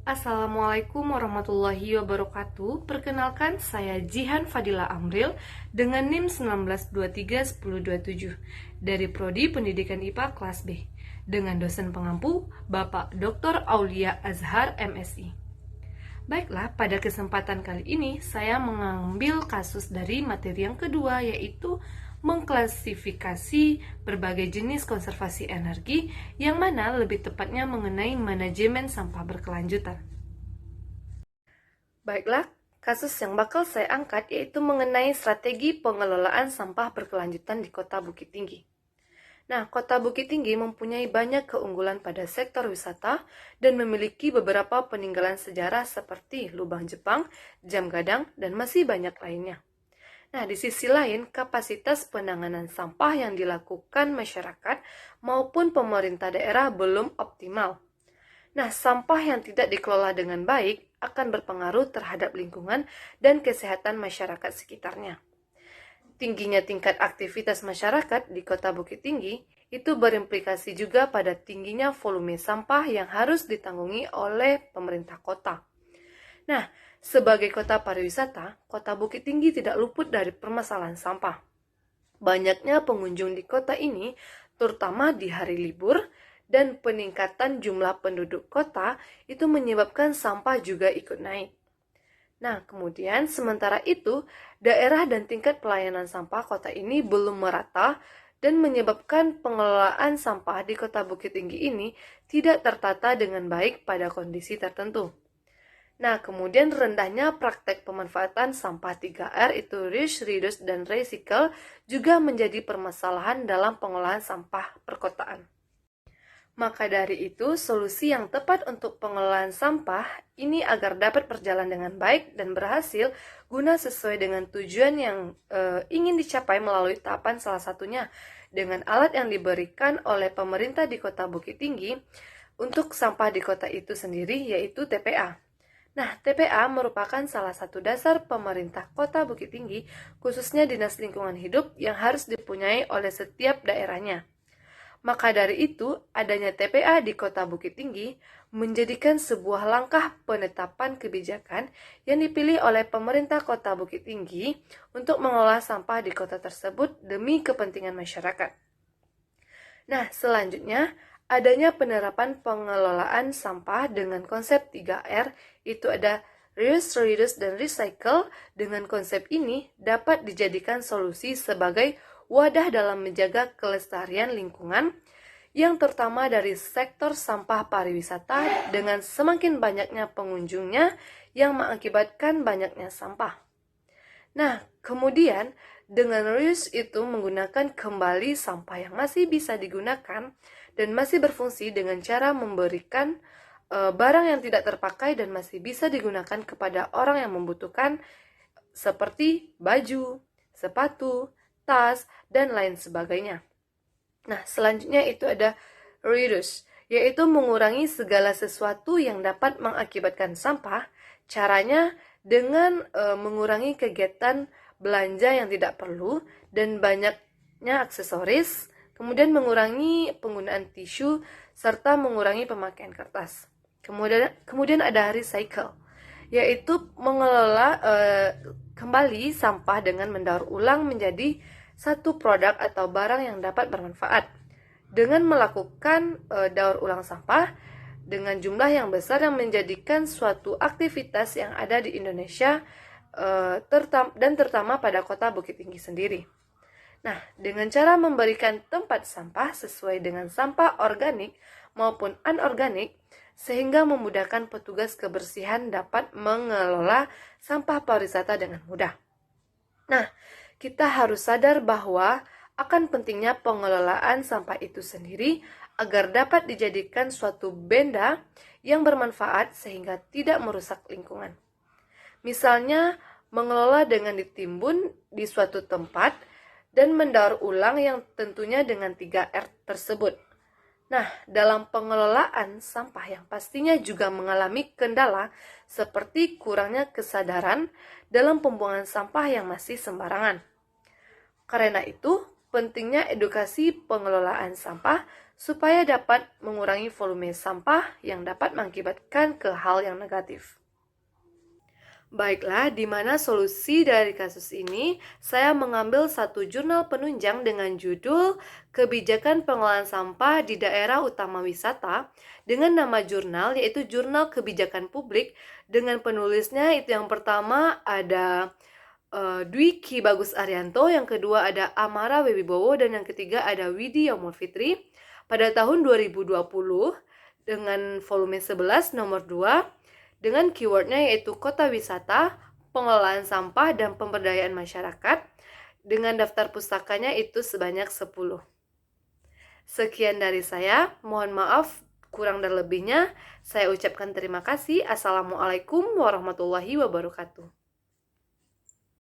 Assalamualaikum warahmatullahi wabarakatuh. Perkenalkan, saya Jihan Fadila Amril dengan NIM 19231027 dari Prodi Pendidikan IPA kelas B dengan dosen pengampu Bapak Dr. Aulia Azhar MSI. Baiklah, pada kesempatan kali ini saya mengambil kasus dari materi yang kedua, yaitu mengklasifikasi berbagai jenis konservasi energi, yang mana lebih tepatnya mengenai manajemen sampah berkelanjutan. Baiklah, kasus yang bakal saya angkat yaitu mengenai strategi pengelolaan sampah berkelanjutan di Kota Bukit Tinggi. Nah, Kota Bukit Tinggi mempunyai banyak keunggulan pada sektor wisata dan memiliki beberapa peninggalan sejarah seperti Lubang Jepang, Jam Gadang, dan masih banyak lainnya. Nah, di sisi lain, kapasitas penanganan sampah yang dilakukan masyarakat maupun pemerintah daerah belum optimal. Nah, sampah yang tidak dikelola dengan baik akan berpengaruh terhadap lingkungan dan kesehatan masyarakat sekitarnya. Tingginya tingkat aktivitas masyarakat di Kota Bukit Tinggi itu berimplikasi juga pada tingginya volume sampah yang harus ditanggungi oleh pemerintah kota. Nah, sebagai kota pariwisata, Kota Bukit Tinggi tidak luput dari permasalahan sampah. Banyaknya pengunjung di kota ini, terutama di hari libur, dan peningkatan jumlah penduduk kota itu menyebabkan sampah juga ikut naik. Nah, kemudian sementara itu, daerah dan tingkat pelayanan sampah kota ini belum merata dan menyebabkan pengelolaan sampah di Kota Bukit Tinggi ini tidak tertata dengan baik pada kondisi tertentu. Nah, kemudian rendahnya praktek pemanfaatan sampah 3R itu reuse, dan recycle juga menjadi permasalahan dalam pengolahan sampah perkotaan. Maka dari itu, solusi yang tepat untuk pengelolaan sampah ini agar dapat berjalan dengan baik dan berhasil guna sesuai dengan tujuan yang ingin dicapai melalui tahapan salah satunya dengan alat yang diberikan oleh pemerintah di Kota Bukit Tinggi untuk sampah di kota itu sendiri, yaitu TPA. Nah, TPA merupakan salah satu dasar pemerintah Kota Bukit Tinggi, khususnya Dinas Lingkungan Hidup yang harus dipunyai oleh setiap daerahnya. Maka dari itu, adanya TPA di Kota Bukit Tinggi menjadikan sebuah langkah penetapan kebijakan yang dipilih oleh pemerintah Kota Bukit Tinggi untuk mengolah sampah di kota tersebut demi kepentingan masyarakat. Nah, selanjutnya, adanya penerapan pengelolaan sampah dengan konsep 3R, itu ada reuse, reduce, dan recycle. Dengan konsep ini dapat dijadikan solusi sebagai wadah dalam menjaga kelestarian lingkungan, yang terutama dari sektor sampah pariwisata dengan semakin banyaknya pengunjungnya yang mengakibatkan banyaknya sampah. Nah, kemudian dengan reuse itu menggunakan kembali sampah yang masih bisa digunakan dan masih berfungsi dengan cara memberikan barang yang tidak terpakai dan masih bisa digunakan kepada orang yang membutuhkan seperti baju, sepatu, tas, dan lain sebagainya. Nah, selanjutnya itu ada reduce, yaitu mengurangi segala sesuatu yang dapat mengakibatkan sampah. Caranya dengan mengurangi kegiatan belanja yang tidak perlu dan banyaknya aksesoris, kemudian mengurangi penggunaan tisu, serta mengurangi pemakaian kertas. Kemudian ada recycle, yaitu mengelola kembali sampah dengan mendaur ulang menjadi satu produk atau barang yang dapat bermanfaat. Dengan melakukan daur ulang sampah dengan jumlah yang besar yang menjadikan suatu aktivitas yang ada di Indonesia dan terutama pada Kota Bukit Tinggi sendiri. Nah, dengan cara memberikan tempat sampah sesuai dengan sampah organik maupun anorganik, sehingga memudahkan petugas kebersihan dapat mengelola sampah pariwisata dengan mudah. Nah, kita harus sadar bahwa akan pentingnya pengelolaan sampah itu sendiri agar dapat dijadikan suatu benda yang bermanfaat sehingga tidak merusak lingkungan. Misalnya, mengelola dengan ditimbun di suatu tempat dan mendaur ulang yang tentunya dengan 3R tersebut. Nah, dalam pengelolaan sampah yang pastinya juga mengalami kendala seperti kurangnya kesadaran dalam pembuangan sampah yang masih sembarangan. Karena itu, pentingnya edukasi pengelolaan sampah supaya dapat mengurangi volume sampah yang dapat mengakibatkan ke hal yang negatif. Baiklah, di mana solusi dari kasus ini? Saya mengambil satu jurnal penunjang dengan judul Kebijakan Pengelolaan Sampah di Daerah Utama Wisata dengan nama jurnal yaitu Jurnal Kebijakan Publik, dengan penulisnya itu yang pertama ada Dwi Ki Bagus Arianto, yang kedua ada Amara Wibowo, dan yang ketiga ada Widi Yaumul Fitri pada tahun 2020 dengan volume 11 nomor 2 dengan keywordnya yaitu kota wisata, pengelolaan sampah, dan pemberdayaan masyarakat, dengan daftar pustakanya itu sebanyak 10. Sekian dari saya, mohon maaf kurang dan lebihnya. Saya ucapkan terima kasih. Assalamualaikum warahmatullahi wabarakatuh.